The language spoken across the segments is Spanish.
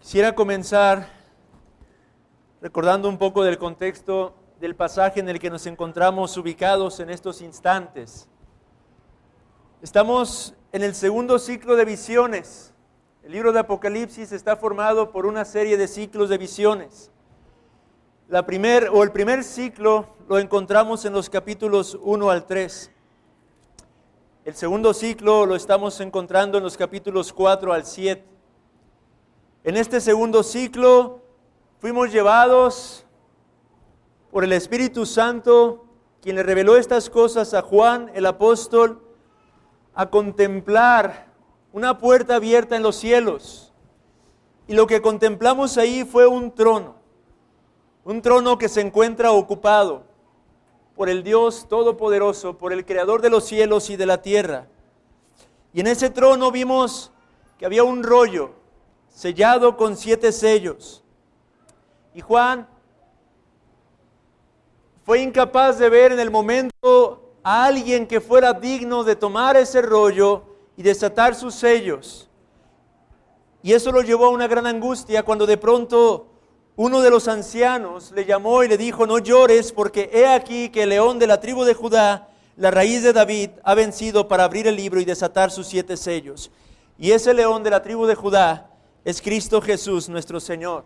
Quisiera comenzar recordando un poco del contexto del pasaje en el que nos encontramos ubicados en estos instantes. Estamos en el segundo ciclo de visiones. El libro de Apocalipsis está formado por una serie de ciclos de visiones. El primer ciclo lo encontramos en los capítulos 1 al 3. El segundo ciclo lo estamos encontrando en los capítulos 4 al 7. En este segundo ciclo fuimos llevados por el Espíritu Santo, quien le reveló estas cosas a Juan el apóstol, a contemplar una puerta abierta en los cielos. Y lo que contemplamos ahí fue un trono que se encuentra ocupado por el Dios Todopoderoso, por el Creador de los cielos y de la tierra. Y en ese trono vimos que había un rollo sellado con 7 sellos. Y Juan fue incapaz de ver en el momento a alguien que fuera digno de tomar ese rollo y desatar sus sellos. Y eso lo llevó a una gran angustia cuando de pronto uno de los ancianos le llamó y le dijo: no llores, porque he aquí que el león de la tribu de Judá, la raíz de David, ha vencido para abrir el libro y desatar sus 7 sellos. Y ese león de la tribu de Judá es Cristo Jesús, nuestro Señor.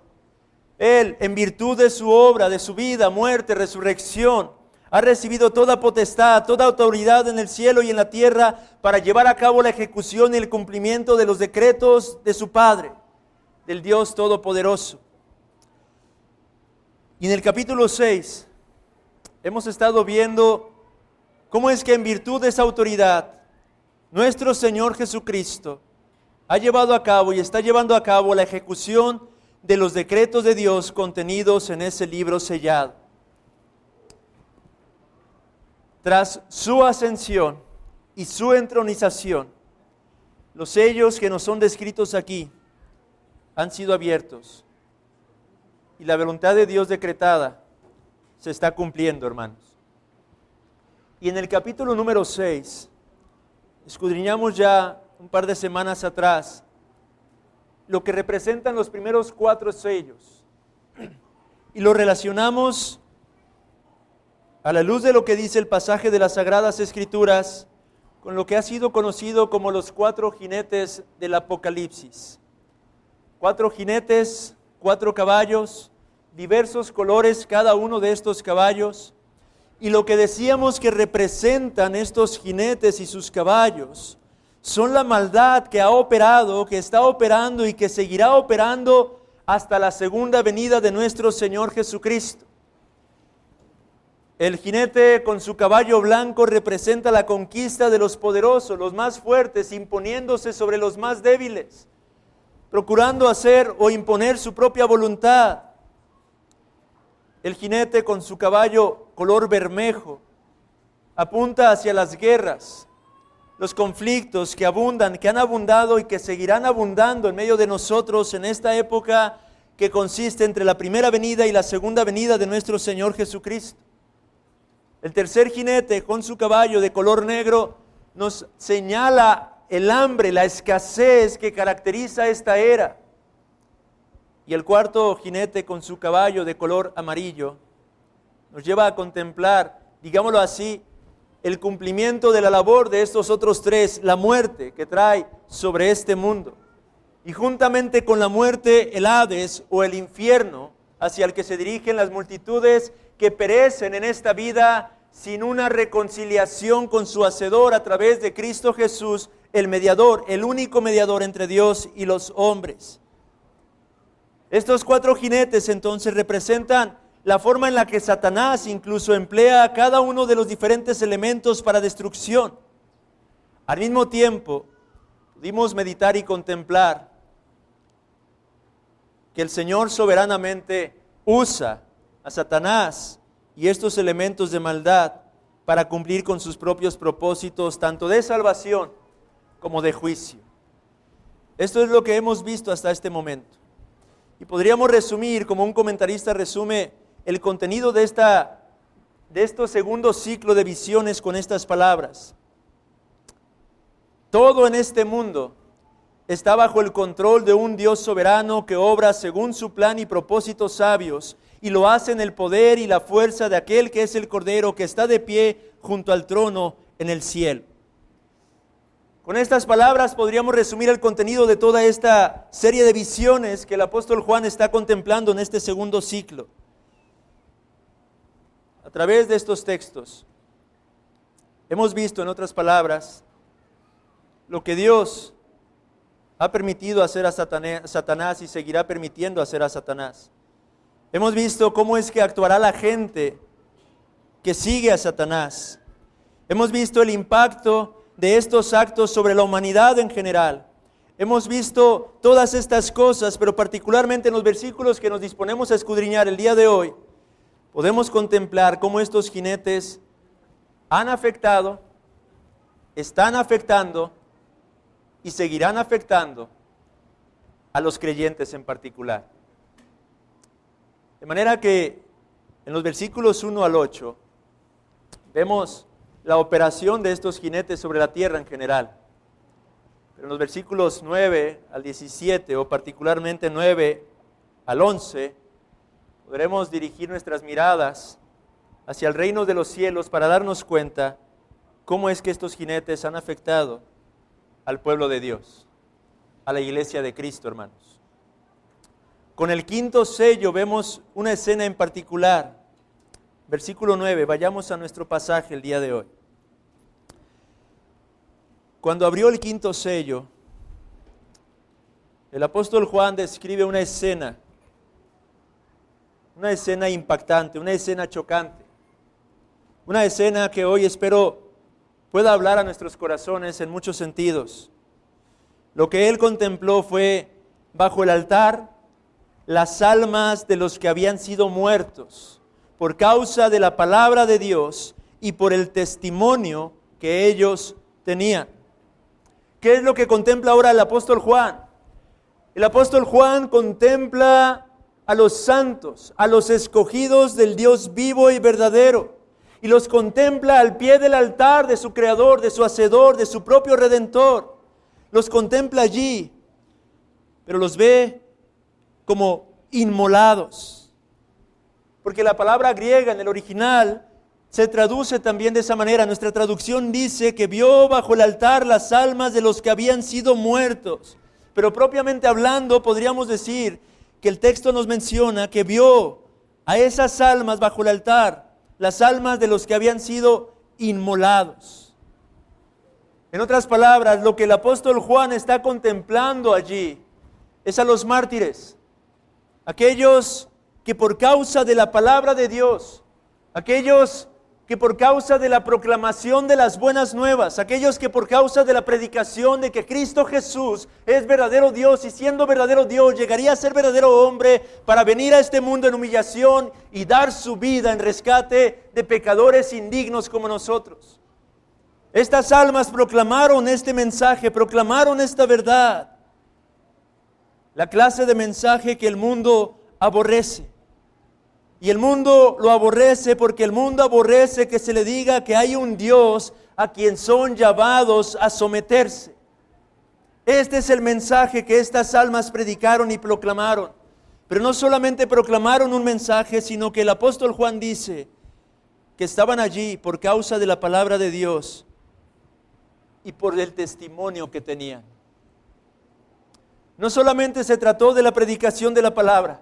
Él, en virtud de su obra, de su vida, muerte, resurrección, ha recibido toda potestad, toda autoridad en el cielo y en la tierra para llevar a cabo la ejecución y el cumplimiento de los decretos de su Padre, del Dios Todopoderoso. Y en el capítulo 6 hemos estado viendo cómo es que en virtud de esa autoridad, nuestro Señor Jesucristo ha llevado a cabo y está llevando a cabo la ejecución de los decretos de Dios contenidos en ese libro sellado. Tras su ascensión y su entronización, los sellos que nos son descritos aquí han sido abiertos y la voluntad de Dios decretada se está cumpliendo, hermanos. Y en el capítulo número 6, escudriñamos ya un par de semanas atrás lo que representan los primeros 4 sellos y lo relacionamos a la luz de lo que dice el pasaje de las Sagradas Escrituras con lo que ha sido conocido como los 4 jinetes del Apocalipsis. 4 jinetes, 4 caballos, diversos colores cada uno de estos caballos, y lo que decíamos que representan estos jinetes y sus caballos son la maldad que ha operado, que está operando y que seguirá operando hasta la segunda venida de nuestro Señor Jesucristo. El jinete con su caballo blanco representa la conquista de los poderosos, los más fuertes, imponiéndose sobre los más débiles, procurando hacer o imponer su propia voluntad. El jinete con su caballo color bermejo apunta hacia las guerras, los conflictos que abundan, que han abundado y que seguirán abundando en medio de nosotros en esta época que consiste entre la primera venida y la segunda venida de nuestro Señor Jesucristo. El tercer jinete con su caballo de color negro nos señala el hambre, la escasez que caracteriza esta era. Y el cuarto jinete con su caballo de color amarillo nos lleva a contemplar, digámoslo así, el cumplimiento de la labor de estos otros 3, la muerte que trae sobre este mundo. Y juntamente con la muerte, el Hades o el infierno, hacia el que se dirigen las multitudes que perecen en esta vida sin una reconciliación con su Hacedor a través de Cristo Jesús, el mediador, el único mediador entre Dios y los hombres. Estos 4 jinetes entonces representan la forma en la que Satanás incluso emplea a cada uno de los diferentes elementos para destrucción. Al mismo tiempo, pudimos meditar y contemplar que el Señor soberanamente usa a Satanás y estos elementos de maldad para cumplir con sus propios propósitos, tanto de salvación como de juicio. Esto es lo que hemos visto hasta este momento. Y podríamos resumir, como un comentarista resume el contenido de este segundo ciclo de visiones con estas palabras: todo en este mundo está bajo el control de un Dios soberano que obra según su plan y propósitos sabios, y lo hace en el poder y la fuerza de aquel que es el Cordero, que está de pie junto al trono en el cielo. Con estas palabras podríamos resumir el contenido de toda esta serie de visiones que el apóstol Juan está contemplando en este segundo ciclo. A través de estos textos hemos visto, en otras palabras, lo que Dios ha permitido hacer a Satanás y seguirá permitiendo hacer a Satanás. Hemos visto cómo es que actuará la gente que sigue a Satanás. Hemos visto el impacto de estos actos sobre la humanidad en general. Hemos visto todas estas cosas, pero particularmente en los versículos que nos disponemos a escudriñar el día de hoy, podemos contemplar cómo estos jinetes han afectado, están afectando y seguirán afectando a los creyentes en particular. De manera que en los versículos 1 al 8 vemos la operación de estos jinetes sobre la tierra en general. Pero en los versículos 9 al 17, o particularmente 9 al 11, podremos dirigir nuestras miradas hacia el reino de los cielos para darnos cuenta cómo es que estos jinetes han afectado al pueblo de Dios, a la iglesia de Cristo, hermanos. Con el quinto sello vemos una escena en particular. Versículo 9, vayamos a nuestro pasaje el día de hoy. Cuando abrió el quinto sello, el apóstol Juan describe una escena impactante, una escena chocante, una escena que hoy espero pueda hablar a nuestros corazones en muchos sentidos. Lo que él contempló fue bajo el altar las almas de los que habían sido muertos por causa de la palabra de Dios y por el testimonio que ellos tenían. ¿Qué es lo que contempla ahora el apóstol Juan? El apóstol Juan contempla a los santos, a los escogidos del Dios vivo y verdadero, y los contempla al pie del altar de su Creador, de su Hacedor, de su propio Redentor. Los contempla allí, pero los ve como inmolados, porque la palabra griega en el original se traduce también de esa manera. Nuestra traducción dice que vio bajo el altar las almas de los que habían sido muertos. Pero propiamente hablando, podríamos decir que el texto nos menciona que vio a esas almas bajo el altar, las almas de los que habían sido inmolados. En otras palabras, lo que el apóstol Juan está contemplando allí es a los mártires, aquellos que por causa de la palabra de Dios, aquellos que por causa de la proclamación de las buenas nuevas, aquellos que por causa de la predicación de que Cristo Jesús es verdadero Dios y siendo verdadero Dios llegaría a ser verdadero hombre para venir a este mundo en humillación y dar su vida en rescate de pecadores indignos como nosotros. Estas almas proclamaron este mensaje, proclamaron esta verdad, la clase de mensaje que el mundo aborrece. Y el mundo lo aborrece porque el mundo aborrece que se le diga que hay un Dios a quien son llamados a someterse. Este es el mensaje que estas almas predicaron y proclamaron. Pero no solamente proclamaron un mensaje, sino que el apóstol Juan dice que estaban allí por causa de la palabra de Dios y por el testimonio que tenían. No solamente se trató de la predicación de la palabra,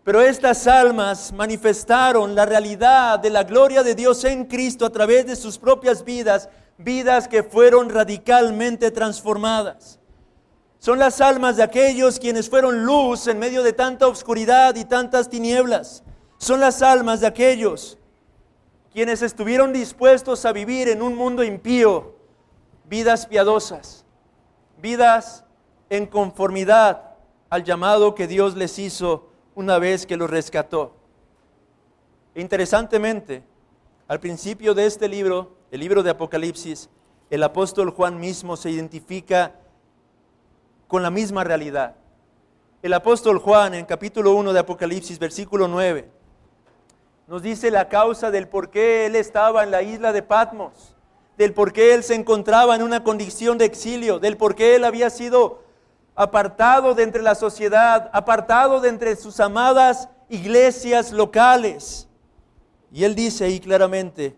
pero estas almas manifestaron la realidad de la gloria de Dios en Cristo a través de sus propias vidas, vidas que fueron radicalmente transformadas. Son las almas de aquellos quienes fueron luz en medio de tanta oscuridad y tantas tinieblas. Son las almas de aquellos quienes estuvieron dispuestos a vivir en un mundo impío, vidas piadosas, vidas en conformidad al llamado que Dios les hizo una vez que los rescató. Interesantemente, al principio de este libro, el libro de Apocalipsis, el apóstol Juan mismo se identifica con la misma realidad. El apóstol Juan, en capítulo 1 de Apocalipsis, versículo 9, nos dice la causa del por qué él estaba en la isla de Patmos. del por qué él se encontraba en una condición de exilio, del por qué él había sido apartado de entre la sociedad, apartado de entre sus amadas iglesias locales. Y él dice ahí claramente,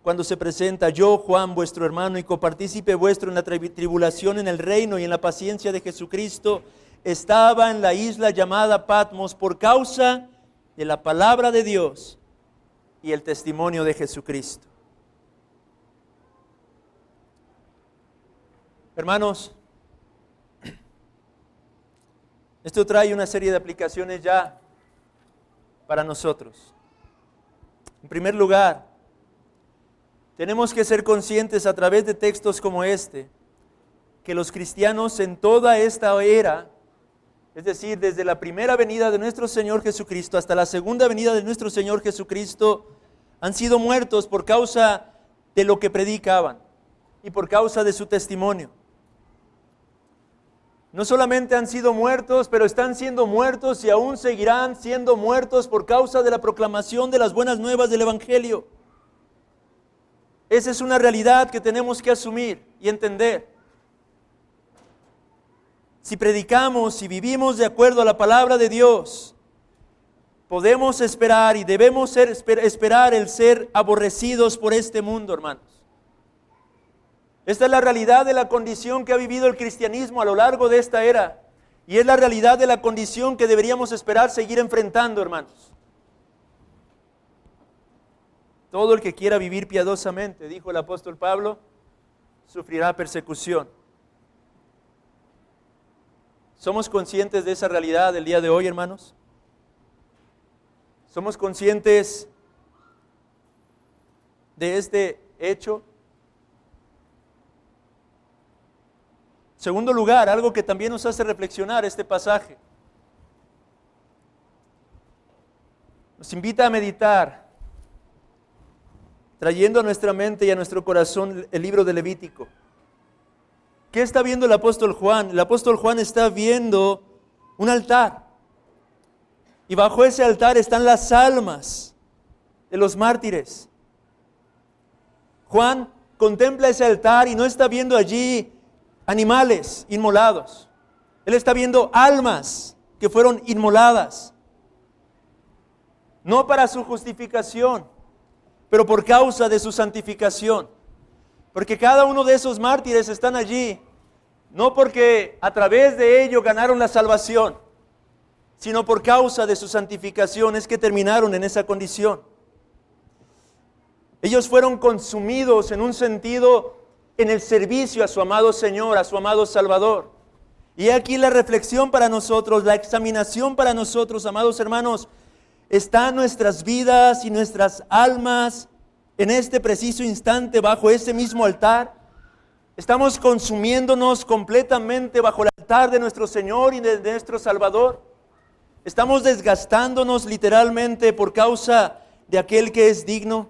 cuando se presenta: yo, Juan, vuestro hermano y copartícipe vuestro en la tribulación, en el reino y en la paciencia de Jesucristo, estaba en la isla llamada Patmos por causa de la palabra de Dios y el testimonio de Jesucristo. Hermanos, esto trae una serie de aplicaciones ya para nosotros. En primer lugar, tenemos que ser conscientes a través de textos como este, que los cristianos en toda esta era, es decir, desde la primera venida de nuestro Señor Jesucristo hasta la segunda venida de nuestro Señor Jesucristo, han sido muertos por causa de lo que predicaban y por causa de su testimonio. No solamente han sido muertos, pero están siendo muertos y aún seguirán siendo muertos por causa de la proclamación de las buenas nuevas del Evangelio. Esa es una realidad que tenemos que asumir y entender. Si predicamos y vivimos de acuerdo a la palabra de Dios, podemos esperar y debemos esperar el ser aborrecidos por este mundo, hermanos. Esta es la realidad de la condición que ha vivido el cristianismo a lo largo de esta era. Y es la realidad de la condición que deberíamos esperar seguir enfrentando, hermanos. Todo el que quiera vivir piadosamente, dijo el apóstol Pablo, sufrirá persecución. ¿Somos conscientes de esa realidad el día de hoy, hermanos? ¿Somos conscientes de este hecho? En segundo lugar, algo que también nos hace reflexionar este pasaje. Nos invita a meditar, trayendo a nuestra mente y a nuestro corazón el libro de Levítico. ¿Qué está viendo el apóstol Juan? El apóstol Juan está viendo un altar. Y bajo ese altar están las almas de los mártires. Juan contempla ese altar y no está viendo allí animales inmolados. Él está viendo almas que fueron inmoladas. No para su justificación, pero por causa de su santificación. Porque cada uno de esos mártires están allí, no porque a través de ello ganaron la salvación, sino por causa de su santificación es que terminaron en esa condición. Ellos fueron consumidos en un sentido en el servicio a su amado Señor, a su amado Salvador. Y aquí la reflexión para nosotros, la examinación para nosotros, amados hermanos. ¿Están nuestras vidas y nuestras almas en este preciso instante bajo ese mismo altar? ¿Estamos consumiéndonos completamente bajo el altar de nuestro Señor y de nuestro Salvador? ¿Estamos desgastándonos literalmente por causa de aquel que es digno?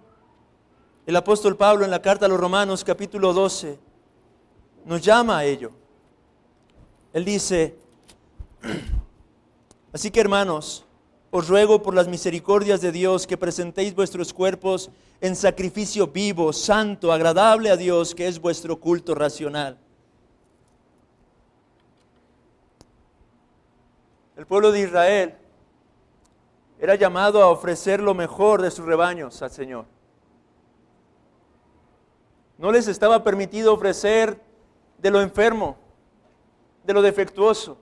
El apóstol Pablo en la carta a los Romanos capítulo 12 nos llama a ello. Él dice: así que, hermanos, os ruego por las misericordias de Dios que presentéis vuestros cuerpos en sacrificio vivo, santo, agradable a Dios, que es vuestro culto racional. El pueblo de Israel era llamado a ofrecer lo mejor de sus rebaños al Señor. No les estaba permitido ofrecer de lo enfermo, de lo defectuoso.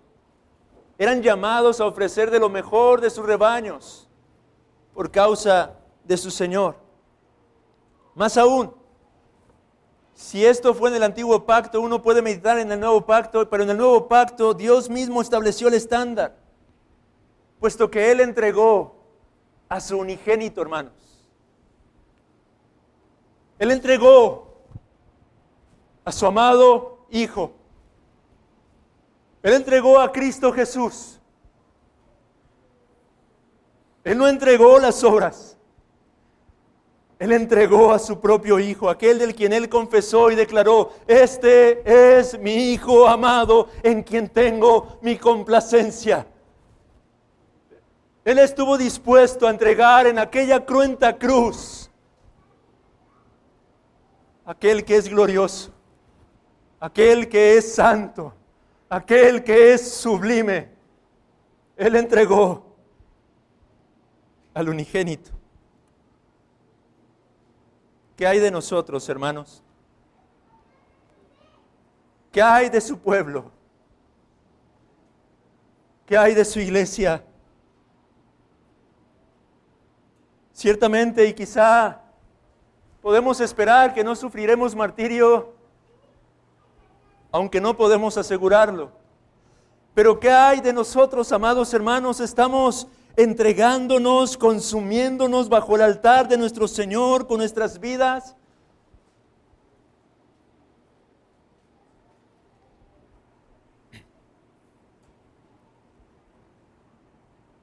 Eran llamados a ofrecer de lo mejor de sus rebaños por causa de su Señor. Más aún, si esto fue en el antiguo pacto, uno puede meditar en el nuevo pacto, pero en el nuevo pacto Dios mismo estableció el estándar, puesto que Él entregó a su unigénito, hermanos. Él entregó a su amado Hijo. Él entregó a Cristo Jesús. Él no entregó las obras. Él entregó a su propio Hijo, aquel del quien Él confesó y declaró: este es mi Hijo amado, en quien tengo mi complacencia. Él estuvo dispuesto a entregar en aquella cruenta cruz aquel que es glorioso, aquel que es santo, aquel que es sublime. Él entregó al unigénito. ¿Qué hay de nosotros, hermanos? ¿Qué hay de su pueblo? ¿Qué hay de su iglesia? Ciertamente y quizá podemos esperar que no sufriremos martirio, aunque no podemos asegurarlo. Pero ¿qué hay de nosotros, amados hermanos? Estamos entregándonos, consumiéndonos bajo el altar de nuestro Señor con nuestras vidas.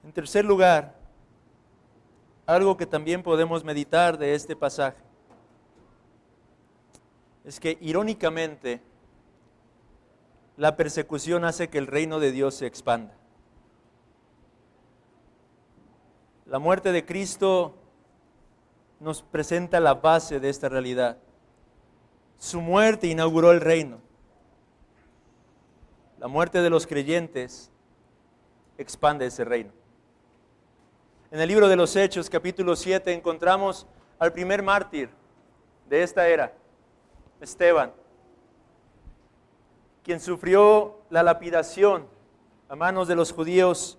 En tercer lugar, algo que también podemos meditar de este pasaje es que irónicamente la persecución hace que el reino de Dios se expanda. La muerte de Cristo nos presenta la base de esta realidad. Su muerte inauguró el reino. La muerte de los creyentes expande ese reino. En el libro de los Hechos, capítulo 7, encontramos al primer mártir de esta era, Esteban, quien sufrió la lapidación a manos de los judíos.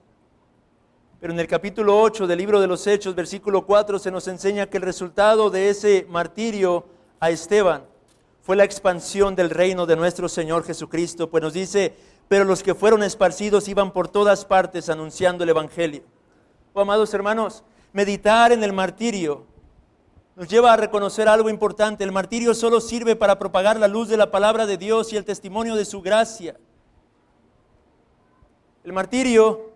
Pero en el capítulo 8 del libro de los Hechos, versículo 4, se nos enseña que el resultado de ese martirio a Esteban fue la expansión del reino de nuestro Señor Jesucristo, pues nos dice, pero los que fueron esparcidos iban por todas partes anunciando el evangelio. Oh, amados hermanos, meditar en el martirio nos lleva a reconocer algo importante. El martirio solo sirve para propagar la luz de la palabra de Dios y el testimonio de su gracia. El martirio,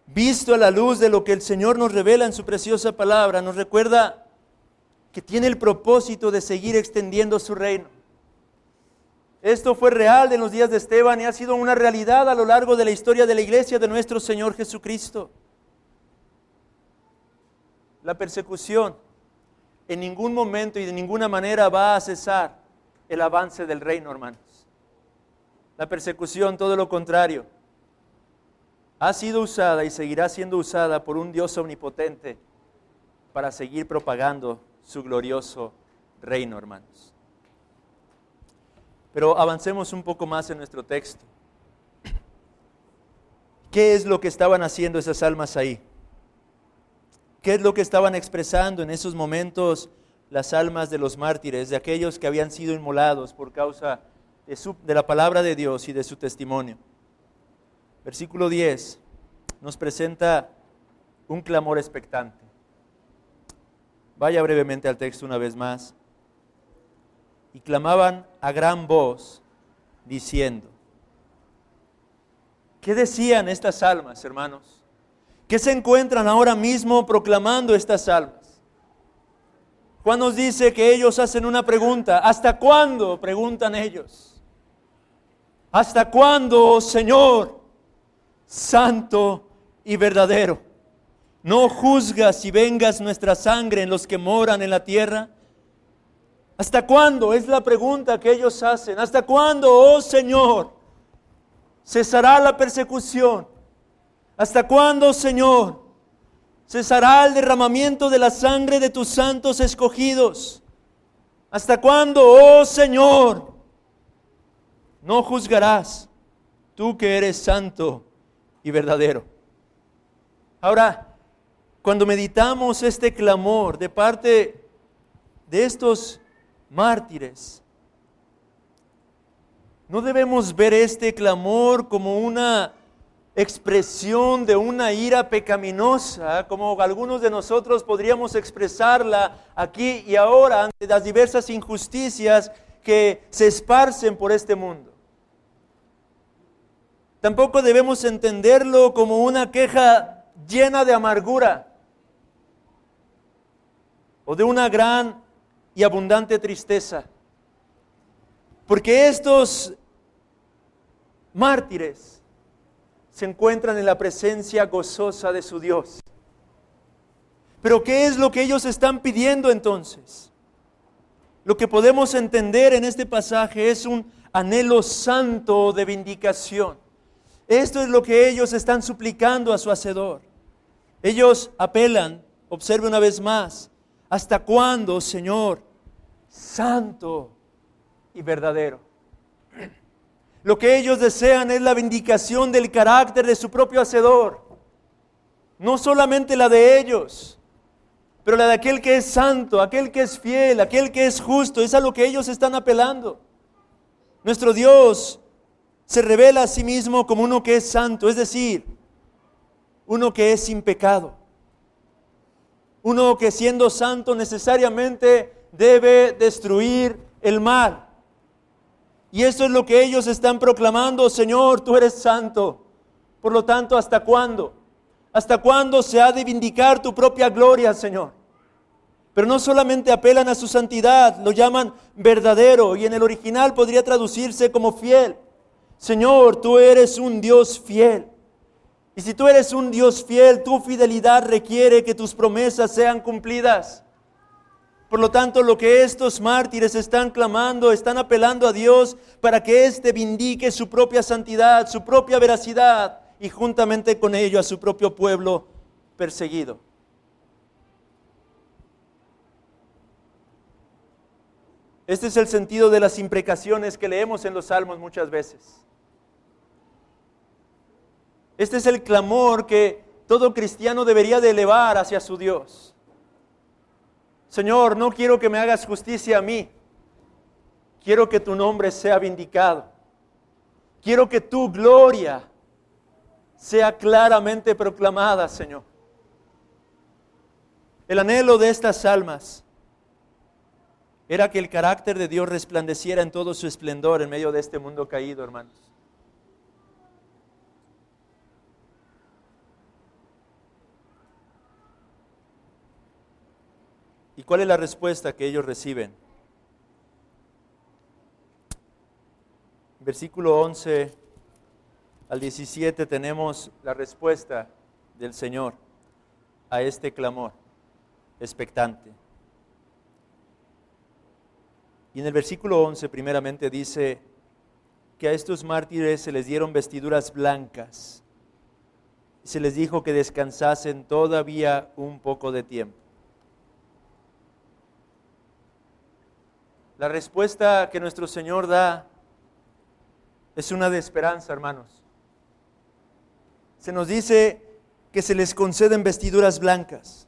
visto a la luz de lo que el Señor nos revela en su preciosa palabra, nos recuerda que tiene el propósito de seguir extendiendo su reino. Esto fue real en los días de Esteban y ha sido una realidad a lo largo de la historia de la iglesia de nuestro Señor Jesucristo. La persecución en ningún momento y de ninguna manera va a cesar el avance del reino, hermanos. La persecución, todo lo contrario, ha sido usada y seguirá siendo usada por un Dios omnipotente para seguir propagando su glorioso reino, hermanos. Pero avancemos un poco más en nuestro texto. ¿Qué es lo que estaban haciendo esas almas ahí? ¿Qué es lo que estaban expresando en esos momentos las almas de los mártires, de aquellos que habían sido inmolados por causa de la palabra de Dios y de su testimonio? Versículo 10 nos presenta un clamor expectante. Vaya brevemente al texto una vez más. Y clamaban a gran voz, diciendo. ¿Qué decían estas almas, hermanos? ¿Qué se encuentran ahora mismo proclamando estas almas? Juan nos dice que ellos hacen una pregunta. ¿Hasta cuándo? Preguntan ellos. ¿Hasta cuándo, oh Señor, santo y verdadero? ¿No juzgas y vengas nuestra sangre en los que moran en la tierra? ¿Hasta cuándo? Es la pregunta que ellos hacen. ¿Hasta cuándo, oh Señor, cesará la persecución? ¿Hasta cuándo, Señor, cesará el derramamiento de la sangre de tus santos escogidos? ¿Hasta cuándo, oh Señor, no juzgarás, tú que eres santo y verdadero? Ahora, cuando meditamos este clamor de parte de estos mártires, no debemos ver este clamor como una expresión de una ira pecaminosa, como algunos de nosotros podríamos expresarla aquí y ahora ante las diversas injusticias que se esparcen por este mundo. Tampoco debemos entenderlo como una queja llena de amargura o de una gran y abundante tristeza, porque estos mártires se encuentran en la presencia gozosa de su Dios. Pero ¿qué es lo que ellos están pidiendo entonces? Lo que podemos entender en este pasaje es un anhelo santo de vindicación. Esto es lo que ellos están suplicando a su Hacedor. Ellos apelan, observe una vez más, ¿hasta cuándo, Señor, santo y verdadero? Lo que ellos desean es la vindicación del carácter de su propio Hacedor. No solamente la de ellos, pero la de aquel que es santo, aquel que es fiel, aquel que es justo. Es a lo que ellos están apelando. Nuestro Dios se revela a sí mismo como uno que es santo, es decir, uno que es sin pecado. Uno que siendo santo necesariamente debe destruir el mal. Y eso es lo que ellos están proclamando: Señor, tú eres santo. Por lo tanto, ¿hasta cuándo? ¿Hasta cuándo se ha de vindicar tu propia gloria, Señor? Pero no solamente apelan a su santidad, lo llaman verdadero, y en el original podría traducirse como fiel. Señor, tú eres un Dios fiel. Y si tú eres un Dios fiel, tu fidelidad requiere que tus promesas sean cumplidas. Por lo tanto, lo que estos mártires están clamando, están apelando a Dios para que éste vindique su propia santidad, su propia veracidad, y juntamente con ello a su propio pueblo perseguido. Este es el sentido de las imprecaciones que leemos en los Salmos muchas veces. Este es el clamor que todo cristiano debería de elevar hacia su Dios. Señor, no quiero que me hagas justicia a mí. Quiero que tu nombre sea vindicado. Quiero que tu gloria sea claramente proclamada, Señor. El anhelo de estas almas era que el carácter de Dios resplandeciera en todo su esplendor en medio de este mundo caído, hermanos. ¿Y cuál es la respuesta que ellos reciben? Versículo 11 al 17 tenemos la respuesta del Señor a este clamor expectante. Y en el versículo 11 primeramente dice que a estos mártires se les dieron vestiduras blancas. Se les dijo que descansasen todavía un poco de tiempo. La respuesta que nuestro Señor da es una de esperanza, hermanos. Se nos dice que se les conceden vestiduras blancas.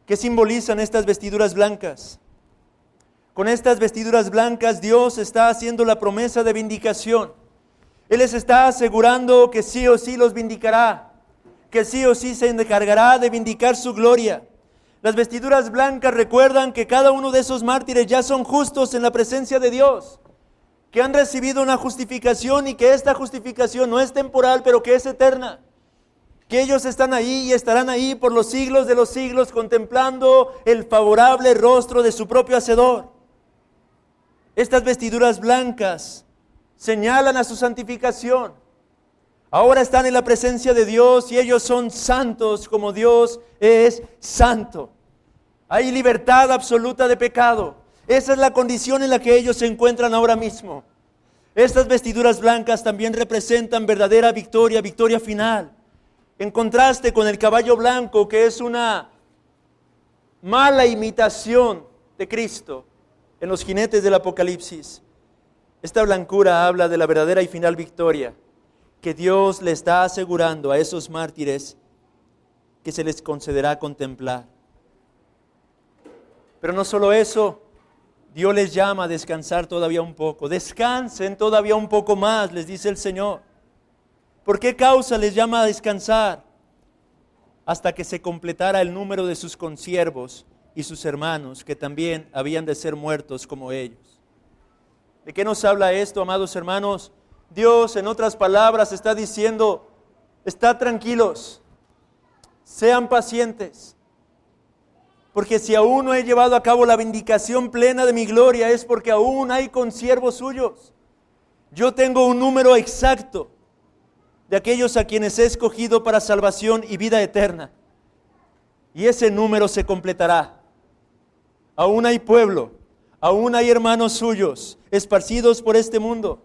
¿Qué simbolizan estas vestiduras blancas? Con estas vestiduras blancas Dios está haciendo la promesa de vindicación. Él les está asegurando que sí o sí los vindicará, que sí o sí se encargará de vindicar su gloria. Las vestiduras blancas recuerdan que cada uno de esos mártires ya son justos en la presencia de Dios, que han recibido una justificación y que esta justificación no es temporal, pero que es eterna. Que ellos están ahí y estarán ahí por los siglos de los siglos contemplando el favorable rostro de su propio Hacedor. Estas vestiduras blancas señalan a su santificación. Ahora están en la presencia de Dios y ellos son santos como Dios es santo. Hay libertad absoluta de pecado. Esa es la condición en la que ellos se encuentran ahora mismo. Estas vestiduras blancas también representan verdadera victoria, victoria final. En contraste con el caballo blanco, que es una mala imitación de Cristo en los jinetes del Apocalipsis. Esta blancura habla de la verdadera y final victoria que Dios le está asegurando a esos mártires que se les concederá contemplar. Pero no solo eso, Dios les llama a descansar todavía un poco. Descansen todavía un poco más, les dice el Señor. ¿Por qué causa les llama a descansar? Hasta que se completara el número de sus consiervos y sus hermanos, que también habían de ser muertos como ellos. ¿De qué nos habla esto, amados hermanos? Dios, en otras palabras, está diciendo: estad tranquilos, sean pacientes, porque si aún no he llevado a cabo la vindicación plena de mi gloria, es porque aún hay consiervos suyos. Yo tengo un número exacto de aquellos a quienes he escogido para salvación y vida eterna, y ese número se completará. aún hay pueblo, aún hay hermanos suyos esparcidos por este mundo.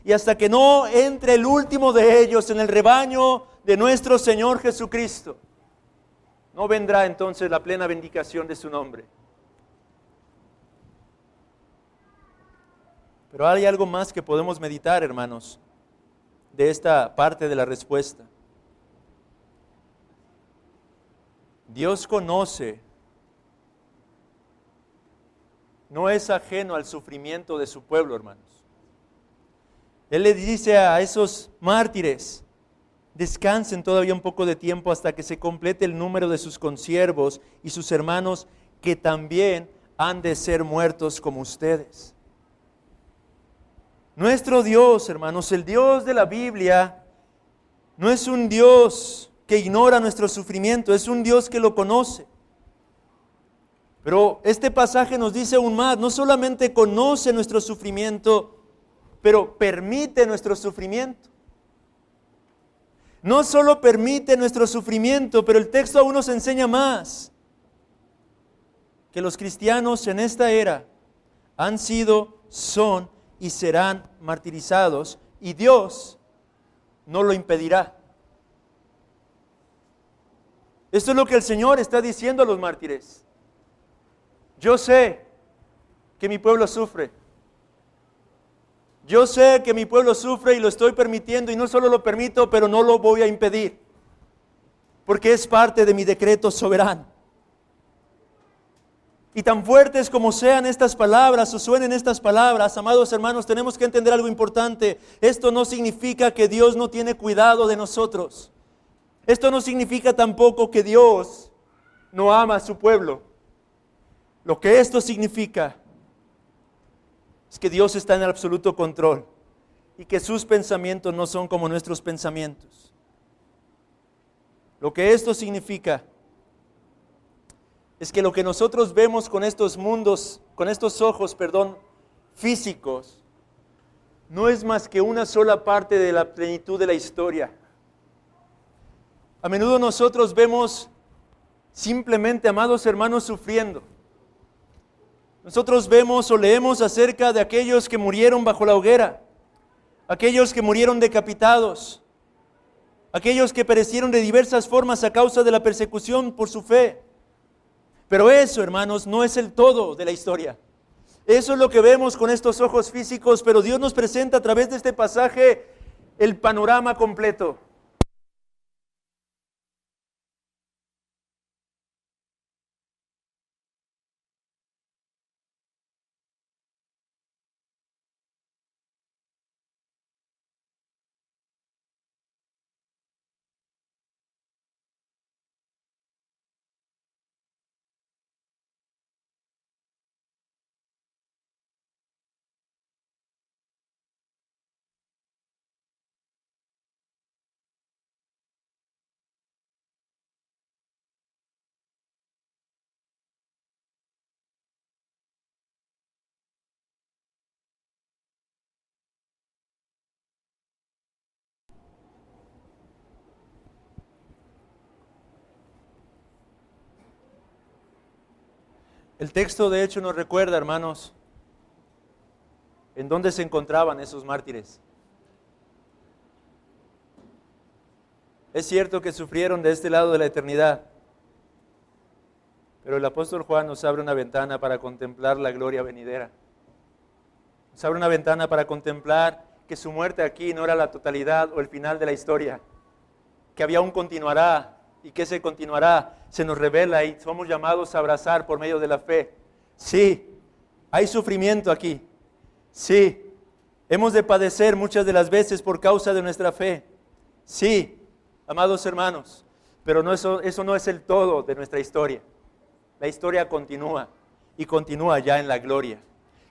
Y hasta que no entre el último de ellos en el rebaño de nuestro Señor Jesucristo, no vendrá entonces la plena vindicación de su nombre. Pero hay algo más que podemos meditar, hermanos, de esta parte de la respuesta. Dios conoce, no es ajeno al sufrimiento de su pueblo, hermanos. Él le dice a esos mártires, descansen todavía un poco de tiempo hasta que se complete el número de sus consiervos y sus hermanos que también han de ser muertos como ustedes. Nuestro Dios, hermanos, el Dios de la Biblia, no es un Dios que ignora nuestro sufrimiento, es un Dios que lo conoce. Pero este pasaje nos dice aún más, no solamente conoce nuestro sufrimiento, pero permite nuestro sufrimiento. No solo permite nuestro sufrimiento, pero el texto aún nos enseña más, que los cristianos en esta era han sido, son y serán martirizados, y Dios no lo impedirá. Esto es lo que el Señor está diciendo a los mártires. Yo sé que mi pueblo sufre. Yo sé que mi pueblo sufre y lo estoy permitiendo, y no solo lo permito, pero no lo voy a impedir, porque es parte de mi decreto soberano. Y tan fuertes como sean estas palabras o suenen estas palabras, amados hermanos, tenemos que entender algo importante. Esto no significa que Dios no tiene cuidado de nosotros. Esto no significa tampoco que Dios no ama a su pueblo. Lo que esto significa es que Dios está en el absoluto control y que sus pensamientos no son como nuestros pensamientos. Lo que esto significa es que lo que nosotros vemos con estos mundos, con estos ojos, físicos, no es más que una sola parte de la plenitud de la historia. A menudo nosotros vemos simplemente, amados hermanos, sufriendo. Nosotros vemos o leemos acerca de aquellos que murieron bajo la hoguera, aquellos que murieron decapitados, aquellos que perecieron de diversas formas a causa de la persecución por su fe. Pero eso, hermanos, no es el todo de la historia. Eso es lo que vemos con estos ojos físicos, pero Dios nos presenta a través de este pasaje el panorama completo. El texto de hecho nos recuerda, hermanos, en dónde se encontraban esos mártires. Es cierto que sufrieron de este lado de la eternidad, pero el apóstol Juan nos abre una ventana para contemplar la gloria venidera. Nos abre una ventana para contemplar que su muerte aquí no era la totalidad o el final de la historia, que había un continuará. Y que se continuará, se nos revela y somos llamados a abrazar por medio de la fe. Sí, hay sufrimiento aquí. Sí, hemos de padecer muchas de las veces por causa de nuestra fe. Sí, amados hermanos, pero eso no es el todo de nuestra historia. La historia continúa y continúa ya en la gloria.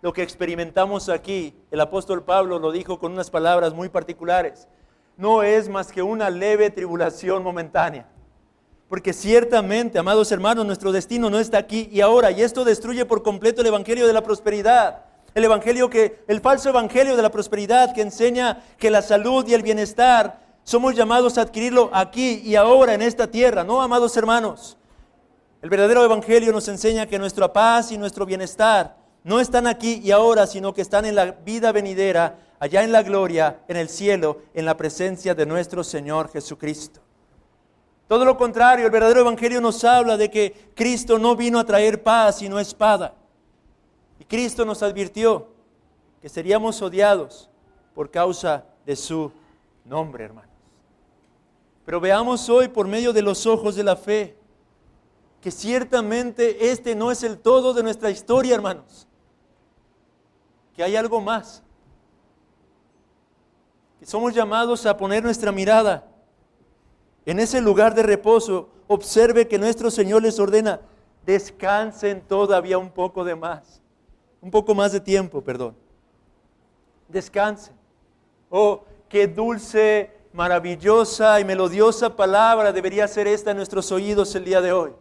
Lo que experimentamos aquí, el apóstol Pablo lo dijo con unas palabras muy particulares, no es más que una leve tribulación momentánea. Porque ciertamente, amados hermanos, nuestro destino no está aquí y ahora, y esto destruye por completo el evangelio de la prosperidad. El falso evangelio de la prosperidad que enseña que la salud y el bienestar somos llamados a adquirirlo aquí y ahora en esta tierra. No, amados hermanos, El verdadero evangelio nos enseña que nuestra paz y nuestro bienestar no están aquí y ahora, sino que están en la vida venidera, allá en la gloria, en el cielo, en la presencia de nuestro Señor Jesucristo. Todo lo contrario, el verdadero evangelio nos habla de que Cristo no vino a traer paz, sino espada. Y Cristo nos advirtió que seríamos odiados por causa de su nombre, hermanos. Pero veamos hoy por medio de los ojos de la fe que ciertamente este no es el todo de nuestra historia, hermanos. Que hay algo más. Que somos llamados a poner nuestra mirada en ese lugar de reposo. Observe que nuestro Señor les ordena, descansen todavía un poco más de tiempo, perdón. Descansen. Oh, qué dulce, maravillosa y melodiosa palabra debería ser esta en nuestros oídos el día de hoy.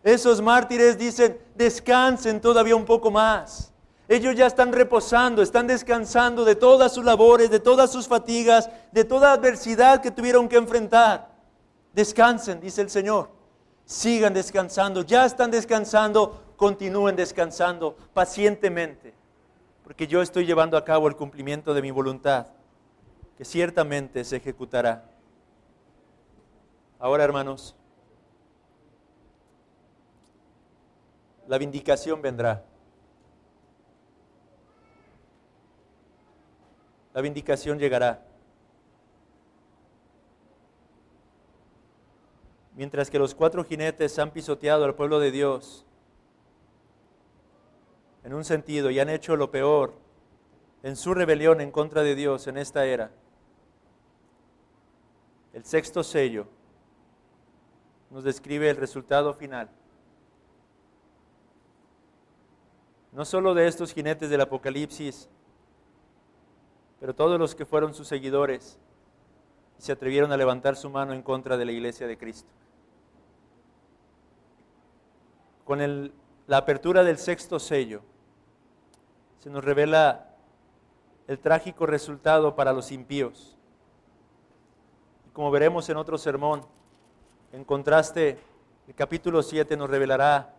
Esos mártires dicen, descansen todavía un poco más. Ellos ya están reposando, están descansando de todas sus labores, de todas sus fatigas, de toda adversidad que tuvieron que enfrentar. Descansen, dice el Señor. Sigan descansando, ya están descansando, continúen descansando pacientemente, porque yo estoy llevando a cabo el cumplimiento de mi voluntad, que ciertamente se ejecutará. Ahora, hermanos, la vindicación vendrá. La vindicación llegará. Mientras que los 4 jinetes han pisoteado al pueblo de Dios en un sentido y han hecho lo peor en su rebelión en contra de Dios en esta era, el 6º sello nos describe el resultado final. No solo de estos jinetes del Apocalipsis, pero todos los que fueron sus seguidores y se atrevieron a levantar su mano en contra de la iglesia de Cristo. Con la apertura del 6º sello, se nos revela el trágico resultado para los impíos. Y como veremos en otro sermón, en contraste, el capítulo 7 nos revelará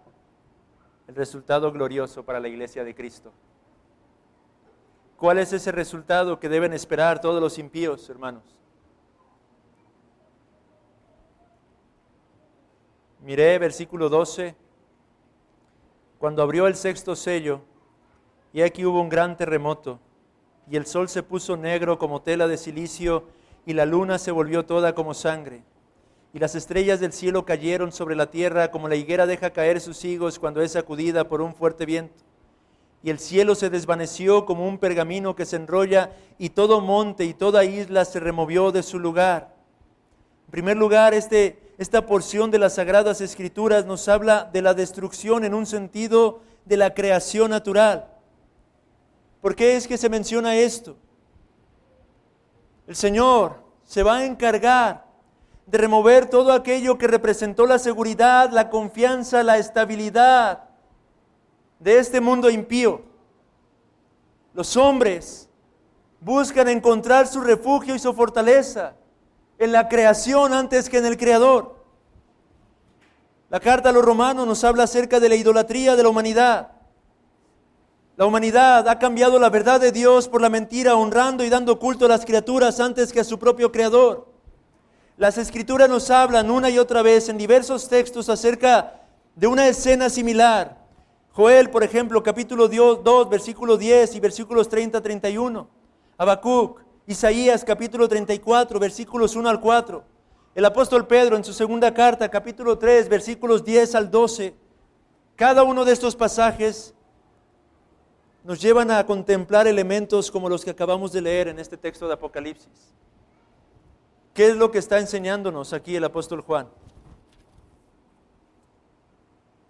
el resultado glorioso para la iglesia de Cristo. ¿Cuál es ese resultado que deben esperar todos los impíos, hermanos? Miré versículo 12. Cuando abrió el 6º sello, y aquí hubo un gran terremoto, y el sol se puso negro como tela de cilicio, y la luna se volvió toda como sangre. Y las estrellas del cielo cayeron sobre la tierra como la higuera deja caer sus higos cuando es sacudida por un fuerte viento. Y el cielo se desvaneció como un pergamino que se enrolla, y todo monte y toda isla se removió de su lugar. En primer lugar, esta porción de las Sagradas Escrituras nos habla de la destrucción en un sentido de la creación natural. ¿Por qué es que se menciona esto? El Señor se va a encargar de remover todo aquello que representó la seguridad, la confianza, la estabilidad de este mundo impío. Los hombres buscan encontrar su refugio y su fortaleza en la creación antes que en el Creador. La carta a los Romanos nos habla acerca de la idolatría de la humanidad. La humanidad ha cambiado la verdad de Dios por la mentira, honrando y dando culto a las criaturas antes que a su propio Creador. Las Escrituras nos hablan una y otra vez en diversos textos acerca de una escena similar. Joel, por ejemplo, capítulo 2, versículo 10 y versículos 30-31. Habacuc, Isaías, capítulo 34, versículos 1 al 4. El apóstol Pedro en su segunda carta, capítulo 3, versículos 10 al 12. Cada uno de estos pasajes nos llevan a contemplar elementos como los que acabamos de leer en este texto de Apocalipsis. ¿Qué es lo que está enseñándonos aquí el apóstol Juan?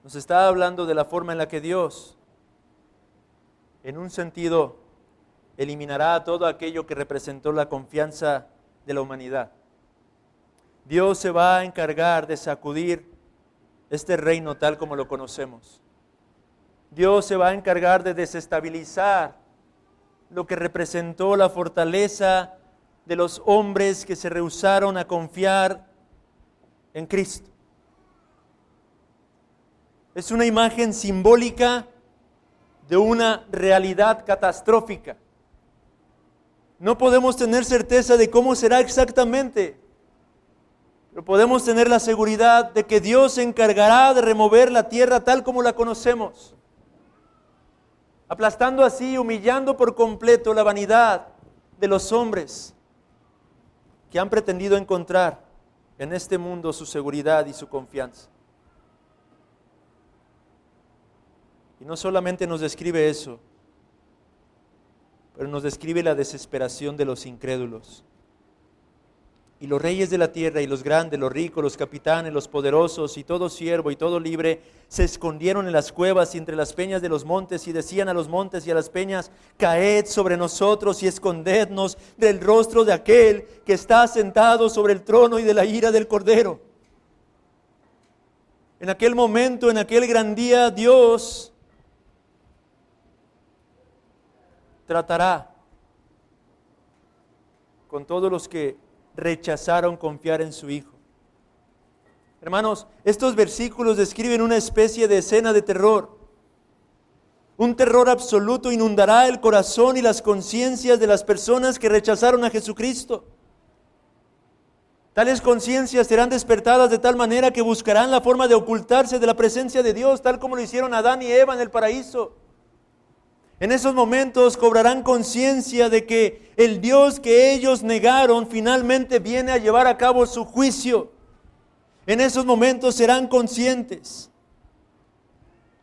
Nos está hablando de la forma en la que Dios, en un sentido, eliminará todo aquello que representó la confianza de la humanidad. Dios se va a encargar de sacudir este reino tal como lo conocemos. Dios se va a encargar de desestabilizar lo que representó la fortaleza de los hombres que se rehusaron a confiar en Cristo. Es una imagen simbólica de una realidad catastrófica. No podemos tener certeza de cómo será exactamente, pero podemos tener la seguridad de que Dios se encargará de remover la tierra tal como la conocemos, aplastando así, humillando por completo la vanidad de los hombres que han pretendido encontrar en este mundo su seguridad y su confianza. Y no solamente nos describe eso, pero nos describe la desesperación de los incrédulos. Y los reyes de la tierra, y los grandes, los ricos, los capitanes, los poderosos, y todo siervo y todo libre, se escondieron en las cuevas y entre las peñas de los montes, y decían a los montes y a las peñas: caed sobre nosotros y escondednos del rostro de aquel que está sentado sobre el trono y de la ira del Cordero. En aquel momento, en aquel gran día, Dios tratará con todos los que rechazaron confiar en su Hijo. Hermanos, estos versículos describen una especie de escena de terror. Un terror absoluto inundará el corazón y las conciencias de las personas que rechazaron a Jesucristo. Tales conciencias serán despertadas de tal manera que buscarán la forma de ocultarse de la presencia de Dios, tal como lo hicieron Adán y Eva en el paraíso. En esos momentos cobrarán conciencia de que el Dios que ellos negaron finalmente viene a llevar a cabo su juicio. En esos momentos serán conscientes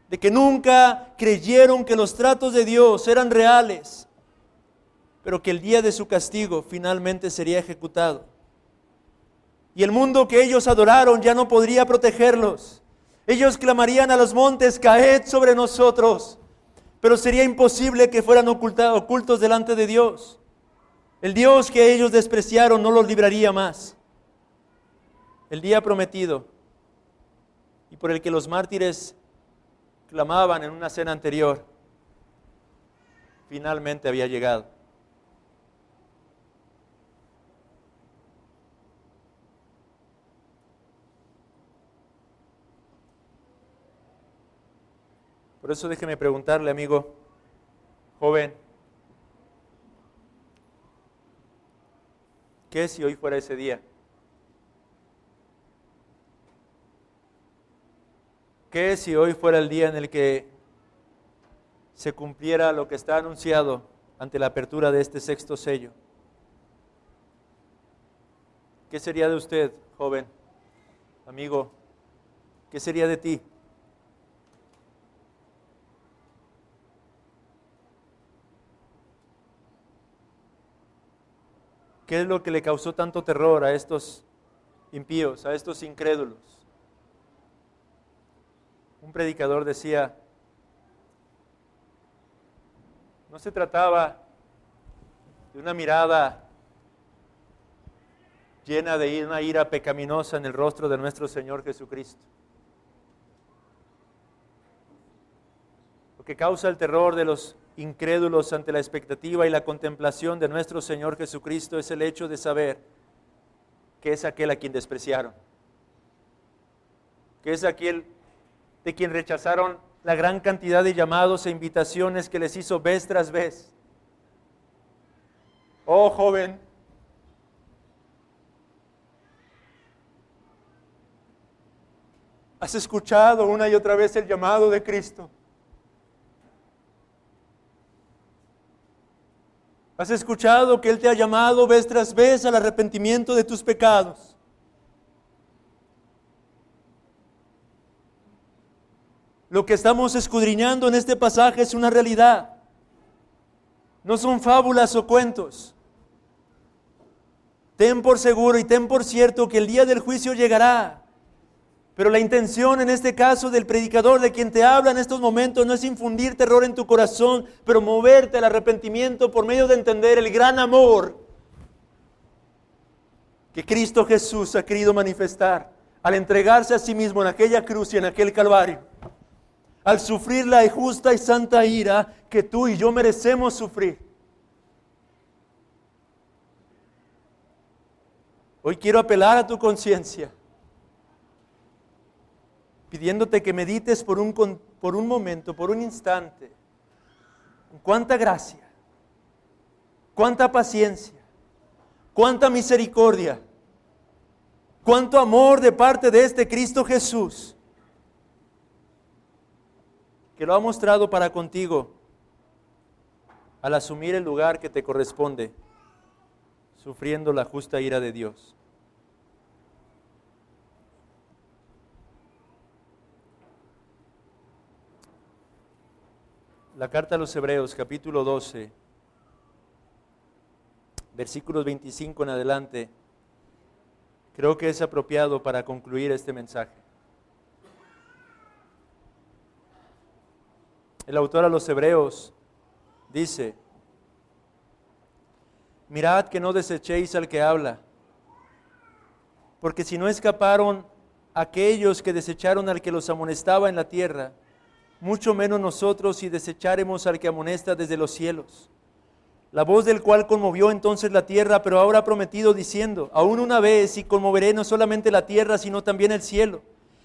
de que nunca creyeron que los tratos de Dios eran reales, pero que el día de su castigo finalmente sería ejecutado. Y el mundo que ellos adoraron ya no podría protegerlos. Ellos clamarían a los montes: caed sobre nosotros. Pero sería imposible que fueran ocultos delante de Dios. El Dios que ellos despreciaron no los libraría más. El día prometido, y por el que los mártires clamaban en una cena anterior, finalmente había llegado. Por eso déjeme preguntarle, amigo, joven, ¿qué si hoy fuera ese día? ¿Qué si hoy fuera el día en el que se cumpliera lo que está anunciado ante la apertura de este sexto sello? ¿Qué sería de usted, joven, amigo? ¿Qué sería de ti? ¿Qué es lo que le causó tanto terror a estos impíos, a estos incrédulos? Un predicador decía: no se trataba de una mirada llena de una ira pecaminosa en el rostro de nuestro Señor Jesucristo. Lo que causa el terror de los incrédulos ante la expectativa y la contemplación de nuestro Señor Jesucristo es el hecho de saber que es aquel a quien despreciaron, que es aquel de quien rechazaron la gran cantidad de llamados e invitaciones que les hizo vez tras vez. Oh joven, ¿has escuchado una y otra vez el llamado de Cristo? ¿Has escuchado que Él te ha llamado vez tras vez al arrepentimiento de tus pecados? Lo que estamos escudriñando en este pasaje es una realidad. No son fábulas o cuentos. Ten por seguro y ten por cierto que el día del juicio llegará. Pero la intención en este caso del predicador, de quien te habla en estos momentos, no es infundir terror en tu corazón, pero moverte al arrepentimiento por medio de entender el gran amor que Cristo Jesús ha querido manifestar al entregarse a sí mismo en aquella cruz y en aquel Calvario, al sufrir la injusta y santa ira que tú y yo merecemos sufrir. Hoy quiero apelar a tu conciencia. pidiéndote que medites por un momento, por un instante, cuánta gracia, cuánta paciencia, cuánta misericordia, cuánto amor de parte de este Cristo Jesús, que lo ha mostrado para contigo al asumir el lugar que te corresponde, sufriendo la justa ira de Dios. La carta a los Hebreos, capítulo 12, versículos 25 en adelante, creo que es apropiado para concluir este mensaje. El autor a los Hebreos dice: mirad que no desechéis al que habla, porque si no escaparon aquellos que desecharon al que los amonestaba en la tierra, mucho menos nosotros si desecháremos al que amonesta desde los cielos. La voz del cual conmovió entonces la tierra, pero ahora ha prometido diciendo: aún una vez, y conmoveré no solamente la tierra, sino también el cielo.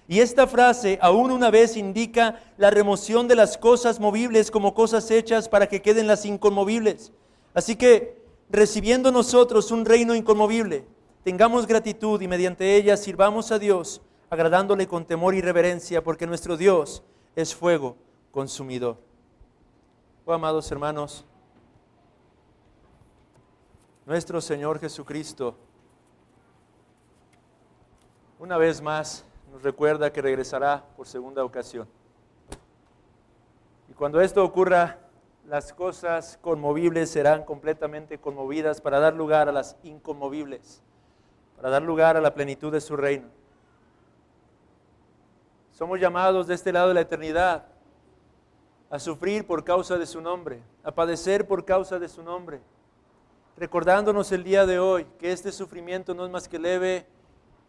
Y esta frase, aún una vez, indica la remoción de las cosas movibles como cosas hechas para que queden las inconmovibles. Así que, recibiendo nosotros un reino inconmovible, tengamos gratitud y mediante ella sirvamos a Dios, agradándole con temor y reverencia, porque nuestro Dios es fuego consumidor. Oh, amados hermanos, nuestro Señor Jesucristo, una vez más, nos recuerda que regresará por segunda ocasión. Y cuando esto ocurra, las cosas conmovibles serán completamente conmovidas para dar lugar a las inconmovibles, para dar lugar a la plenitud de su reino. Somos llamados de este lado de la eternidad a sufrir por causa de su nombre, a padecer por causa de su nombre, recordándonos el día de hoy que este sufrimiento no es más que leve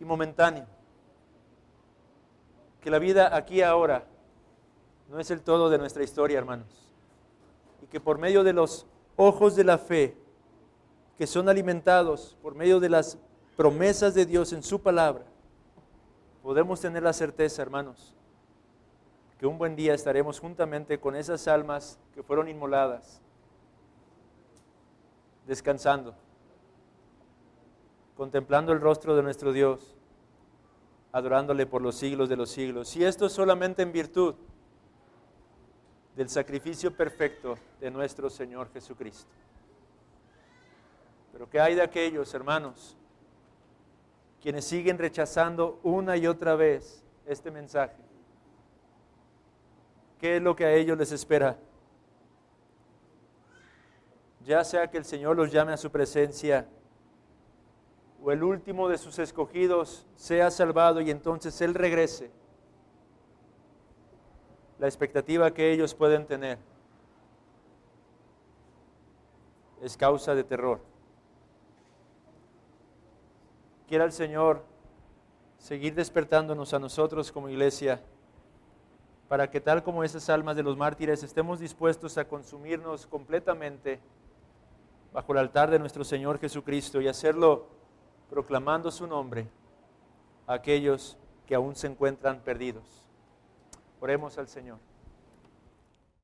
y momentáneo, que la vida aquí ahora no es el todo de nuestra historia, hermanos, y que por medio de los ojos de la fe, que son alimentados por medio de las promesas de Dios en su palabra, podemos tener la certeza, hermanos, que un buen día estaremos juntamente con esas almas que fueron inmoladas, descansando, contemplando el rostro de nuestro Dios, adorándole por los siglos de los siglos. Y esto solamente en virtud del sacrificio perfecto de nuestro Señor Jesucristo. Pero ¿qué hay de aquellos, hermanos, quienes siguen rechazando una y otra vez este mensaje? ¿Qué es lo que a ellos les espera? Ya sea que el Señor los llame a su presencia, o el último de sus escogidos sea salvado y entonces Él regrese. La expectativa que ellos pueden tener es causa de terror. Quiera el Señor seguir despertándonos a nosotros como iglesia, para que tal como esas almas de los mártires estemos dispuestos a consumirnos completamente bajo el altar de nuestro Señor Jesucristo y hacerlo proclamando su nombre a aquellos que aún se encuentran perdidos. Oremos al Señor.